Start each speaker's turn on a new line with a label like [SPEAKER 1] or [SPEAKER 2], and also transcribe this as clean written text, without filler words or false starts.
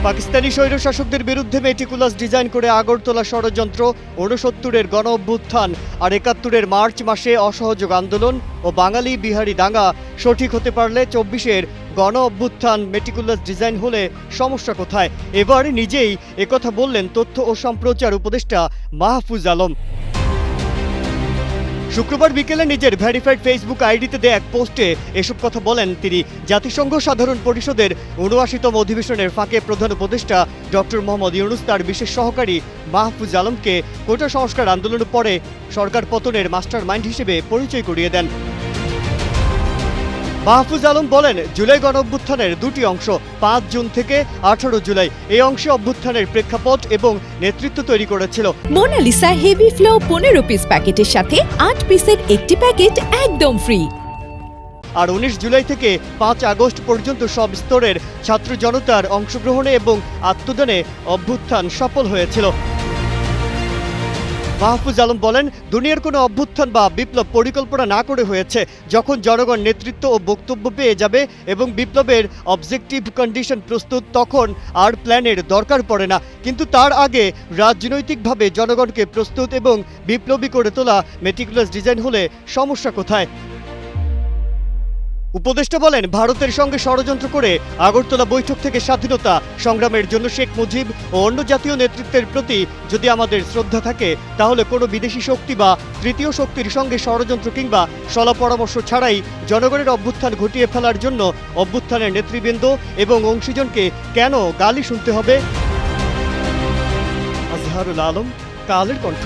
[SPEAKER 1] পাকিস্তানি স্বৈরশাসকদের বিরুদ্ধে meticulous design করে আগরতলা ষড়যন্ত্র, ৬৯-এর গণ অভ্যুত্থান আর ৭১-এর মার্চ মাসে অসহযোগ আন্দোলন ও বাঙালি বিহারি দাঙ্গা সঠিক হতে পারলে ২৪-এর গণ অভ্যুত্থান মেটিকুলাস ডিজাইন হলে সমস্যা কোথায়? এবার নিজেই একথা বললেন তথ্য ও সম্প্রচার উপদেষ্টা মাহফুজ আলম। শুক্রবার বিকেলে নিজের ভেরিফাইড ফেসবুক আইডিতে দেয়া এক পোস্টে এসব কথা বলেন তিনি। জাতিসংঘ সাধারণ পরিষদের ৭৯তম অধিবেশনের ফাঁকে প্রধান উপদেষ্টা ডক্টর মোহাম্মদ ইউনূস তার বিশেষ সহকারী মাহফুজ আলমকে কোটা সংস্কার আন্দোলনের পরে সরকার পতনের মাস্টার মাইন্ড হিসেবে পরিচয় করিয়ে দেন। মাহফুজ আলম বলেন, জুলাই গণ অভ্যুত্থানের দুটি অংশ, ৫ জুন থেকে ১৮ জুলাই। এই অংশে অভ্যুত্থানের প্রেক্ষাপট এবং নেতৃত্ব তৈরি করেছিল।
[SPEAKER 2] মোনালিসা হেভি ফ্লো ১৫ পিস প্যাকেটের সাথে ৮ পিসের একটি প্যাকেট একদম ফ্রি।
[SPEAKER 1] আর ১৯ জুলাই থেকে ৫ আগস্ট পর্যন্ত সব স্তরের ছাত্র জনতার অংশগ্রহণে এবং আত্মদানে অভ্যুত্থান সফল হয়েছিল। মাহফুজ আলম বলেন, দুনিয়ার কোনো অভ্যুত্থান বা বিপ্লব পরিকল্পনা না করে হয়েছে। যখন জনগণ নেতৃত্ব ও বক্তব্য পেয়ে যাবে এবং বিপ্লবের অবজেক্টিভ কন্ডিশন প্রস্তুত, তখন আর প্ল্যানের দরকার পড়ে না। কিন্তু তার আগে রাজনৈতিকভাবে জনগণকে প্রস্তুত এবং বিপ্লবী করে তোলা মেটিকুলাস ডিজাইন হলে সমস্যা কোথায়? উপদেষ্টা বলেন, ভারতের সঙ্গে ষড়যন্ত্র করে আগরতলা বৈঠক থেকে স্বাধীনতা সংগ্রামের জন্য শেখ মুজিব ও অন্য জাতীয় নেতৃত্বের প্রতি যদি আমাদের শ্রদ্ধা থাকে, তাহলে কোনো বিদেশি শক্তি বা তৃতীয় শক্তির সঙ্গে ষড়যন্ত্র কিংবা সলা পরামর্শ ছাড়াই জনগণের অভ্যুত্থান ঘটিয়ে ফেলার জন্য অভ্যুত্থানের নেতৃবৃন্দ এবং অংশীজনকে কেন গালি শুনতে হবে? আজহারুল আলম, কালের কণ্ঠ।